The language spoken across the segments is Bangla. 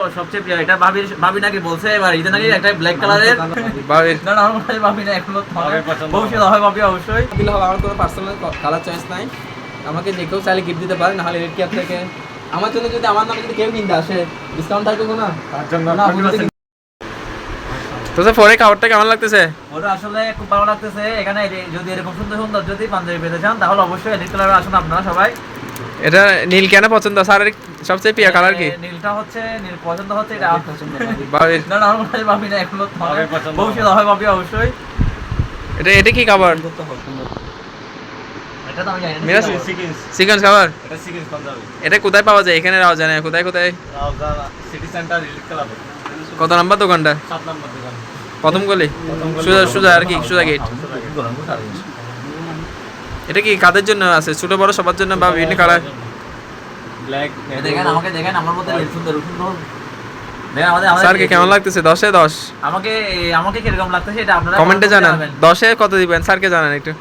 সবচেয়ে প্রিয় এটা ভাবি নাকি বলছে এবার এটা নাকি একটা ব্ল্যাক কালারের ভাবি না না আমার ভাবি না এখনো ভবিষ্যৎ হয় ভাবি অবশ্যই দিলে হবে। আমার কোনো পার্সোনাল কালার চয়েস নাই, আমাকে যে কেউ চাইলে গিফট দিতে পারে, নাহলে রেড ক্যাপ থেকে আমার জন্য যদি আমার নামে যদি কেউ কিনতে আসে ডিসকাউন্ট থাকবে না তার জন্য না। তো স্যার পরে কাপড়টা কেমন লাগতেছে? ওটা আসলে খুব ভালো লাগতেছে। এখানে যদি এরকম সুন্দর সুন্দর যদি পাঞ্জাবি পেতে চান তাহলে অবশ্যই রেড কালার আসুন আপনারা সবাই। এটা নীল কেন পছন্দ স্যার? সবচেয়ে প্রিয় কালার কি? নীলটা হচ্ছে নীল পছন্দ হচ্ছে এটা পছন্দ ভাবির না না আমার ভাবি না এখনো ভবিষ্যৎ হয় ভাবি অবশ্যই। এটা কি কাপড়? এটা তো আমি জানি না। মিরাজ সিকোয়েন্স কাপড়। এটা সিকোয়েন্স পাঞ্জাবি। এটা কোথায় পাওয়া যায়? এখানে রাও জানে কোথায় কোথায়? Raozan city centre red colour. কত নাম্বার দোকানটা? 7 নম্বর দোকান। প্রথম গলি সোজা সোজা আর কি সোজা গেট। এটা কি কাদের জন্য আছে? ছোট বড় সবার জন্য বা বিভিন্ন কালার? ব্ল্যাক দেখেন আমাকে দেখেন আমার মধ্যে সুন্দর সুন্দর দেখেন আমাদের স্যারকে কেমন লাগতেছে? 10 এ 10 আমাকে আমাকে কি রকম লাগতেছে এটা আপনারা কমেন্টে জানান। 10 এ কত দিবেন স্যারকে জানান একটু।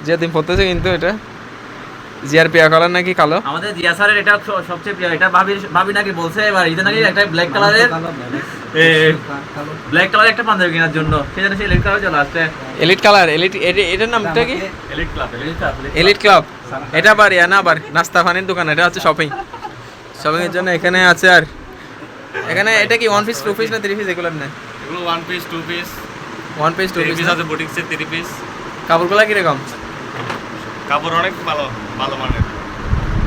যে দিন পড়তেছে কিন্তু এটা জিআর পিয়া কালার নাকি কালো? আমাদের জিয়া স্যারের এটা সবচেয়ে প্রিয় এটা ভাবি নাকি বলছে এবার এটা নাকি একটা ব্ল্যাক কালারের ব্ল্যাক কালারের একটা পাঞ্জাবি কেনার জন্য সেজন্য সেই রেড কালার চলে আসছে। এলিট কালার এলিট এটার নামটা কি? Elite club elite club. এটা আবার না আবার নাস্তা পানির দোকান, এটা হচ্ছে শপিং এর জন্য এখানে আছে। আর এখানে এটা কি 1 পিস 2 পিস না 3 পিস এগুলো না? এগুলো 1 পিস 2 পিস 1 পিস 2 পিস আছে, বুটিক্সের 3 পিস। কাপড়গুলো কি রকম? কাপড় অনেক ভালো ভালো মানের।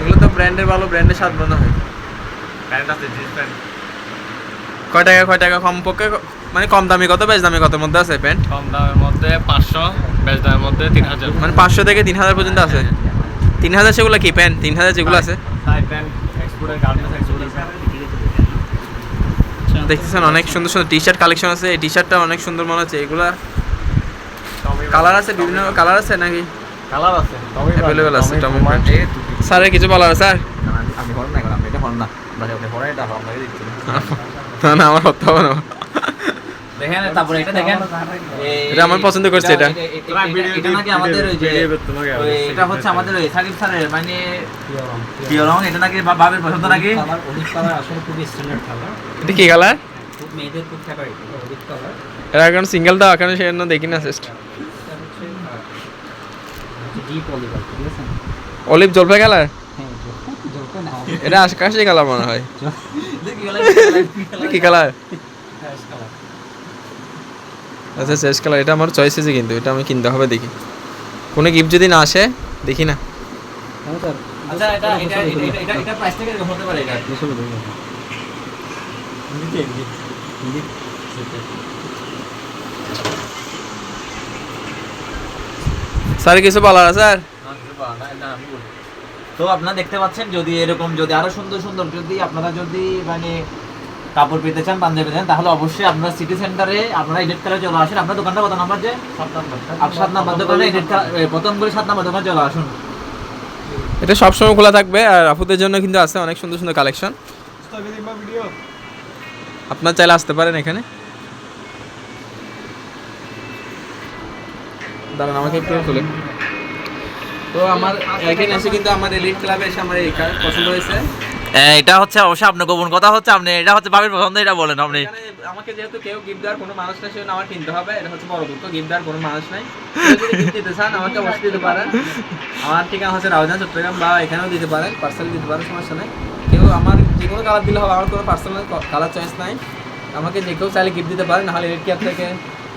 এগুলো তো ব্র্যান্ডের ভালো, ব্র্যান্ডের স্বাদ মনে হয়। প্যান্ট আছে জিন্স প্যান্ট। কয় টাকা কম পক্ষে মানে কম দামি কত বেশ দামি কত মধ্যে আছে প্যান্ট? কম দামের মধ্যে 500, বেশ দামের মধ্যে 3000। মানে 500 থেকে 3000 পর্যন্ত আছে। 3000 সেগুলো কি প্যান্ট? 3000 যেগুলো আছে টাই প্যান্ট এক্সপোর্টের গার্মেন্টস এক্সপোর্টের প্যান্ট। দেখতেছেন অনেক সুন্দর সুন্দর টি শার্ট কালেকশন আছে। এই টি শার্টটা অনেক সুন্দর মনে হচ্ছে। এগুলা কালার আছে, বিভিন্ন কালার আছে নাকি? কালার আছে অ্যাভেলেবল আছে টম প্যান্ট। স্যারের কিছু বলার আছে স্যার? আমি হল না করলাম এটা হল না মানে আপনি পরে এটা হল লাগে দিচ্ছি না না আমার হতে হবে না। দেখেন তারপরে এটা দেখেন এটা আমার পছন্দ করছে। এটা এটা নাকি আমাদের ওই যে এটা হচ্ছে আমাদের ওই সাকিব স্যারের মানে পিওর রং। এটা নাকি বাবের পছন্দ নাকি? কালার অলিভ কালার আসলে খুব স্ট্যান্ডার্ড কালার, এটা কি কালার? খুব মেয়েদের খুব ফেভারিট অলিভ কালার। এটা এখন সিঙ্গেল দাও এখন সেজন্য দেখি না জাস্ট এটা হচ্ছে ডিপ অলিভ, ঠিক আছে? অলিভ জলপাই কালার। হ্যাঁ জলপাই না, এটা আকাশি কালার মনে হয়। কি কালার? Ash colour. আচ্ছা শেষ কালার। এটা আমার চয়েস আছে কিন্তু এটা আমি কিনতে হবে। দেখি কোনো গিফট যদি না আসে দেখি না। হ্যাঁ স্যার। আচ্ছা এটা এটা এটা এটা প্রাইস থেকে কত হতে পারে এটা? 200 টাকা। স্যার কিছু বলার আছে স্যার? তো আপনারা দেখতে পাচ্ছেন যদি এরকম যদি আরো সুন্দর সুন্দর যদি আপনারা যদি মানে কাপড় পেতে চান পাঞ্জাবি পেতে চান তাহলে অবশ্যই আপনারা সিটি সেন্টারে আপনারা এডিট কালার চলে আসেন। আপনার দোকানটা কত নাম্বার? যে 7 নাম্বার দোকানে এডিট প্রথম করে 7 নাম্বার দোকানে চলে আসুন। এটা সবসময় খোলা থাকবে। আর আপুদের জন্য কিন্তু আছে অনেক সুন্দর সুন্দর কালেকশন। আপনার চাইলে আসতে পারেন এখানে। দাঁড়ান আমাকে একটু খুলে। তো আমার এখানে এসে কিন্তু আমার এলিট ক্লাবে এসে আমার এই কালার পছন্দ হয়েছে। এটা হচ্ছে অবশ্যই আপনার গোপন কথা হচ্ছে আপনি এটা হচ্ছে ভাবির পছন্দ এটা বলেন আপনি। এখানে আমাকে যেহেতু কেউ গিফট দেওয়ার কোনো মানুষ নাই সেজন্য আমার কিনতে হবে। এটা হচ্ছে বড় দুঃখ, গিফট দেওয়ার কোনো মানুষ নাই। কেউ যদি গিফট দিতে চান আমাকে অবশ্যই দিতে পারেন। আমার ঠিকানা হচ্ছে রাউজান চট্টগ্রাম, বা এখানেও দিতে পারেন, পার্সেল দিতে পারেন, সমস্যা নেই। কেউ আমার যে কোনো কালার দিলে হবে। আমার কোনো পার্সোনাল কালার চয়েস নাই, আমাকে যে কেউ চাইলে গিফট দিতে পারেন, নাহলে রেড ক্যাপ থেকে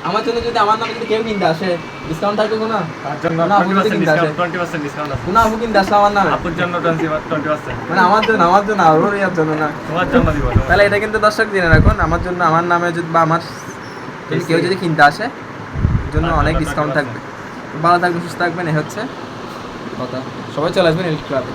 আমার জন্য যদি আমার নামে যদি কেউ কিনতে আসে ডিসকাউন্ট থাকবে না তার জন্য না, আপু যদি কিনতে আসে 20% ডিসকাউন্ট আছে। কোনো আপু কিনতে আসলে আমার নামে আপুর জন্য 20%। মানে আমার জন্য আর ওর ইয়ার জন্য না। তোমার জন্য দিব। তাহলে এটা কিন্তু দর্শক জেনে রাখুন, আমার জন্য আমার নামে যদি বা আমার কেউ যদি কিনতে আসে জন্য অনেক ডিসকাউন্ট থাকবে। ভালো থাকবেন, সুস্থ থাকবেন, এই হচ্ছে কথা। সবাই চলে আসবেন এলিট ক্লাবে।